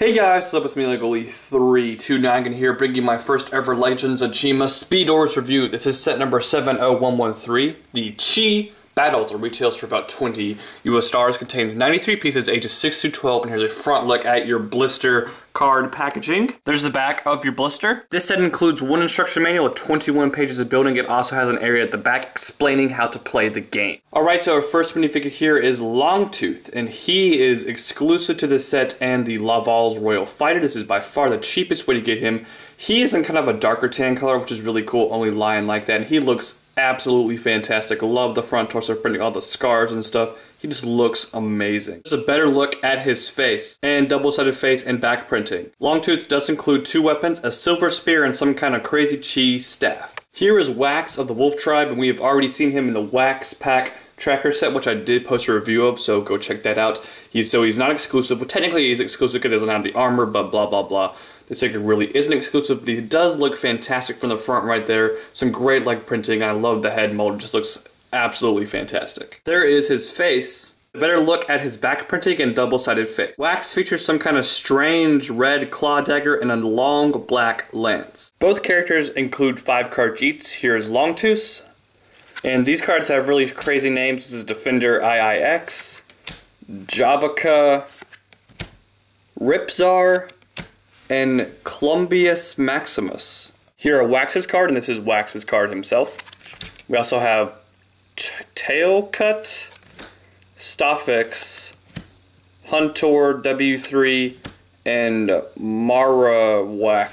Hey guys, what's up? It's me, Legally329 here, bringing you my first ever Legends of Chima Speedorz review. This is set number 70113. The Chi Battles or retails for about 20 US dollars, contains 93 pieces ages 6 to 12, and here's a front look at your blister card packaging. There's the back of your blister. This set includes one instruction manual with 21 pages of building. It also has an area at the back explaining how to play the game. Alright, so our first minifigure here is Longtooth, and he is exclusive to this set and the Laval's Royal Fighter. This is by far the cheapest way to get him. He is in kind of a darker tan color, which is really cool, only Lion like that, and he looks absolutely fantastic. I love the front torso printing, all the scars and stuff. He just looks amazing. Just a better look at his face and double-sided face and back printing. Longtooth does include two weapons, a silver spear and some kind of crazy chi staff. Here is Wax of the Wolf Tribe, and we have already seen him in the Wax Pack Tracker set, which I did post a review of, so go check that out. He's not exclusive. Well, technically he's exclusive because he doesn't have the armor, but blah blah blah. This figure really isn't exclusive, but he does look fantastic from the front right there. Some great leg printing. I love the head mold. It just looks absolutely fantastic. There is his face. A better look at his back printing and double-sided face. Wax features some kind of strange red claw dagger and a long black lance. Both characters include 5 card cheats. Here is Longtooth. And these cards have really crazy names. This is Defender IIX, Jabaka, Ripzar, and Columbius Maximus. Here are Wax's card, and this is Wax's card himself. We also have Tailcut, Staffix, Huntor W3, and Marowak.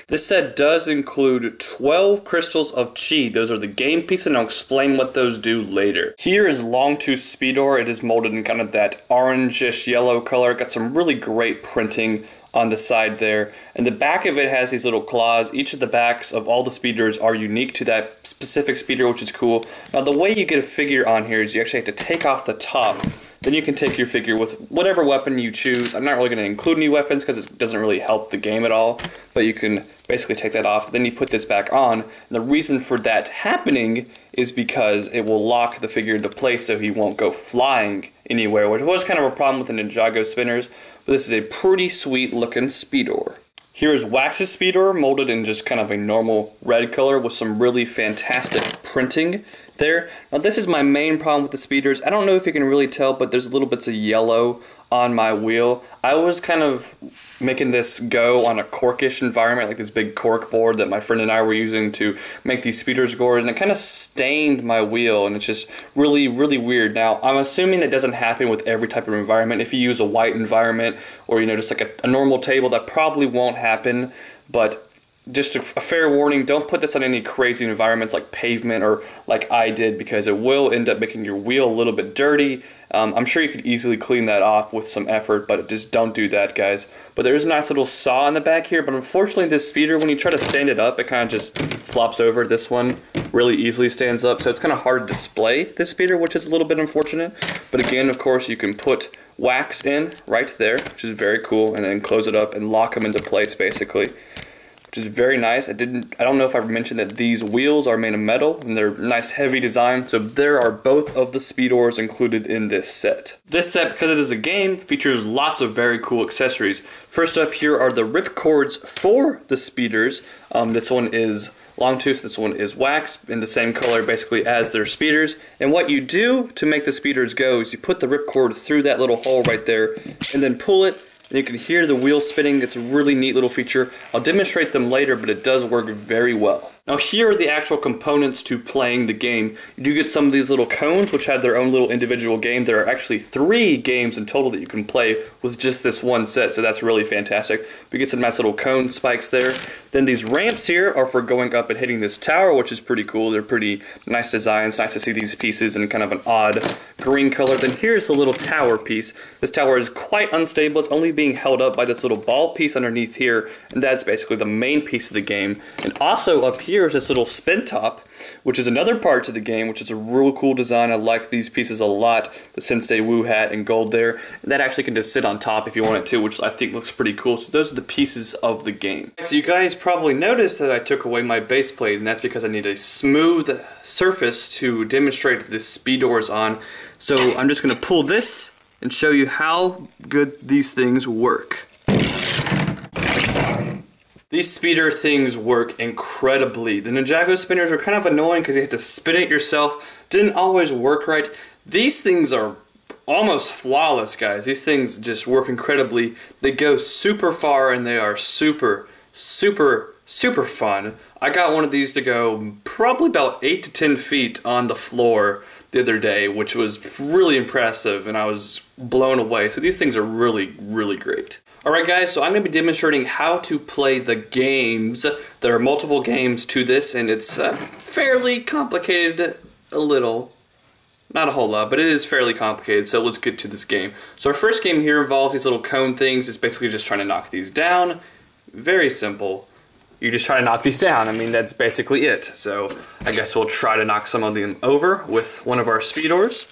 This set does include 12 crystals of chi. Those are the game pieces, and I'll explain what those do later. Here is Longtooth Speedorz. It is molded in kind of that orangish yellow color. Got some really great printing on the side there. And the back of it has these little claws. Each of the backs of all the speeders are unique to that specific speeder, which is cool. Now the way you get a figure on here is you actually have to take off the top. Then you can take your figure with whatever weapon you choose. I'm not really going to include any weapons because it doesn't really help the game at all. But you can basically take that off. Then you put this back on. And the reason for that happening is because it will lock the figure into place so he won't go flying anywhere, which was kind of a problem with the Ninjago spinners. But this is a pretty sweet looking Speedorz. Here is Wax's Speedorz, molded in just kind of a normal red color with some really fantastic printing there. Now this is my main problem with the speeders. I don't know if you can really tell, but there's little bits of yellow on my wheel. I was kind of making this go on a corkish environment, like this big cork board that my friend and I were using to make these speeders go, and it kind of stained my wheel, and it's just really, really weird. Now, I'm assuming that doesn't happen with every type of environment. If you use a white environment or, just like a normal table, that probably won't happen, but just a fair warning, don't put this on any crazy environments like pavement or like I did, because it will end up making your wheel a little bit dirty. I'm sure you could easily clean that off with some effort, but just don't do that, guys. But there is a nice little saw in the back here, but unfortunately this speeder, when you try to stand it up, it kind of just flops over. This one really easily stands up, so it's kind of hard to display this speeder, which is a little bit unfortunate. But again, of course, you can put Wax in right there, which is very cool, and then close it up and lock them into place, basically, which is very nice. I don't know if I mentioned that these wheels are made of metal, and they're nice heavy design, so there are both of the Speedorz included in this set. This set, because it is a game, features lots of very cool accessories. First up here are the rip cords for the speeders. This one is Longtooth, this one is Wax, in the same color basically as their speeders. And what you do to make the speeders go is you put the rip cord through that little hole right there, and then pull it, and you can hear the wheel spinning. It's a really neat little feature. I'll demonstrate them later, but it does work very well. Now here are the actual components to playing the game. You do get some of these little cones, which have their own little individual game. There are actually 3 games in total that you can play with just this one set, so that's really fantastic. We get some nice little cone spikes there. Then these ramps here are for going up and hitting this tower, which is pretty cool. They're pretty nice designs. Nice to see these pieces in kind of an odd green color. Then here's the little tower piece. This tower is quite unstable. It's only being held up by this little ball piece underneath here, and that's basically the main piece of the game. And also up here is this little spin top, which is another part to the game, which is a real cool design. I like these pieces a lot. The Sensei Wu hat in gold there. And that actually can just sit on top if you want it to, which I think looks pretty cool. So those are the pieces of the game. So you guys probably noticed that I took away my base plate, and that's because I need a smooth surface to demonstrate this Speedorz on. So I'm just going to pull this and show you how good these things work. These speeder things work incredibly. The Ninjago spinners are kind of annoying because you have to spin it yourself. Didn't always work right. These things are almost flawless, guys. These things just work incredibly. They go super far and they are super fun. I got one of these to go probably about 8 to 10 feet on the floor the other day, which was really impressive, and I was blown away. So these things are really great. Alright guys, so I'm going to be demonstrating how to play the games. There are multiple games to this, and it's fairly complicated a little. Not a whole lot, but it is fairly complicated, so let's get to this game. So our first game here involves these little cone things. It's basically just trying to knock these down. Very simple. You just try to knock these down. I mean, that's basically it. So I guess we'll try to knock some of them over with one of our Speedorz.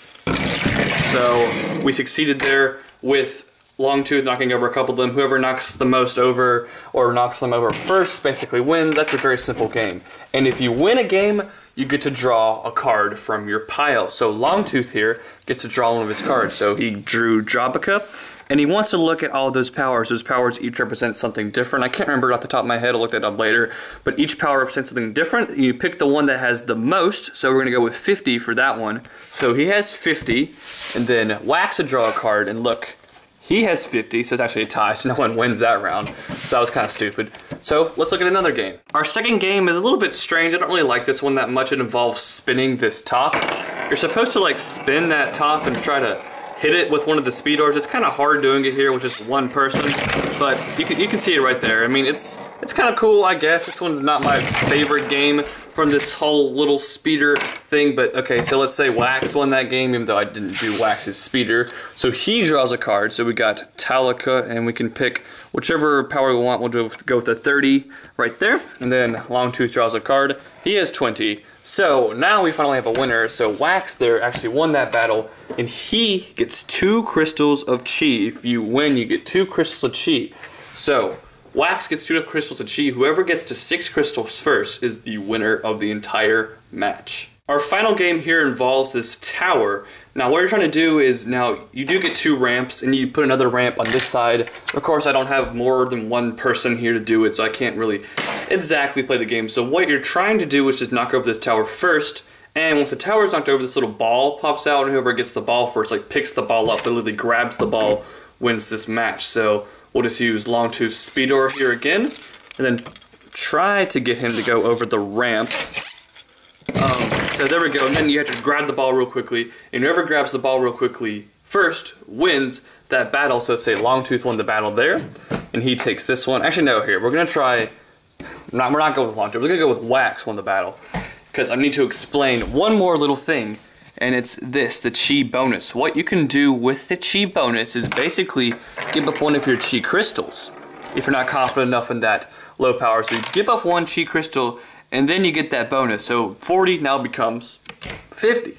So we succeeded there with Longtooth knocking over a couple of them. Whoever knocks the most over or knocks them over first basically wins. That's a very simple game. And if you win a game, you get to draw a card from your pile. So Longtooth here gets to draw one of his cards. So he drew Jobica, and he wants to look at all those powers. Those powers each represent something different. I can't remember off the top of my head, I'll look that up later, but each power represents something different. You pick the one that has the most, so we're gonna go with 50 for that one. So he has 50, and then Wax would draw a card, and look, he has 50, so it's actually a tie, so no one wins that round. So that was kind of stupid. So let's look at another game. Our second game is a little bit strange. I don't really like this one that much. It involves spinning this top. You're supposed to like spin that top and try to hit it with one of the Speedorz. It's kind of hard doing it here with just one person, but you can see it right there. I mean, it's kind of cool, I guess. This one's not my favorite game from this whole little speeder thing, but okay, so let's say Wax won that game, even though I didn't do Wax's speeder. So he draws a card, so we got Talika, and we can pick whichever power we want. We'll go with the 30 right there, and then Longtooth draws a card. He has 20. So now we finally have a winner. So Wax there actually won that battle, and he gets 2 crystals of chi. If you win, you get 2 crystals of chi. So Wax gets 2 crystals of chi. Whoever gets to 6 crystals first is the winner of the entire match. Our final game here involves this tower. Now what you're trying to do is, now you do get 2 ramps, and you put another ramp on this side. Of course, I don't have more than one person here to do it, so I can't really exactly play the game. So what you're trying to do is just knock over this tower first, and once the tower is knocked over, this little ball pops out, and whoever gets the ball first, like, picks the ball up, literally grabs the ball, wins this match. So we'll just use Longtooth's Speedorz here again, and then try to get him to go over the ramp. So there we go, and then you have to grab the ball real quickly, and whoever grabs the ball real quickly first wins that battle. So let's say Longtooth won the battle there, and he takes this one. Actually, no, here, we're gonna try, we're not going with Longtooth, we're gonna go with Wax won the battle, because I need to explain one more little thing, and it's this, the chi bonus. What you can do with the chi bonus is basically give up one of your chi crystals, if you're not confident enough in that low power. So you give up 1 chi crystal, and then you get that bonus. So 40 now becomes 50.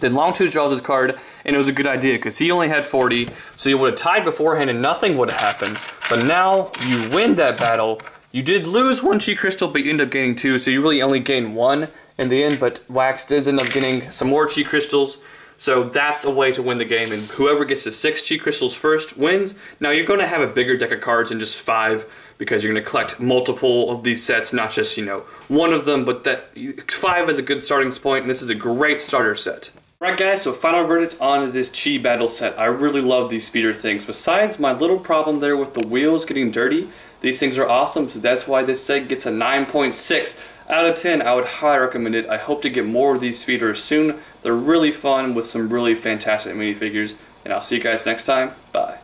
Then Longtooth draws his card, and it was a good idea because he only had 40, so you would have tied beforehand and nothing would have happened. But now you win that battle. You did lose 1 chi crystal, but you end up gaining 2, so you really only gain 1 in the end. But Wax does end up getting some more chi crystals, so that's a way to win the game. And whoever gets to 6 chi crystals first wins. Now you're going to have a bigger deck of cards than just 5, because you're going to collect multiple of these sets, not just, you know, one of them, but that 5 is a good starting point, and this is a great starter set. Alright guys, so final verdict on this Chi battle set. I really love these speeder things. Besides my little problem there with the wheels getting dirty, these things are awesome, so that's why this set gets a 9.6 out of 10. I would highly recommend it. I hope to get more of these speeders soon. They're really fun with some really fantastic minifigures, and I'll see you guys next time. Bye.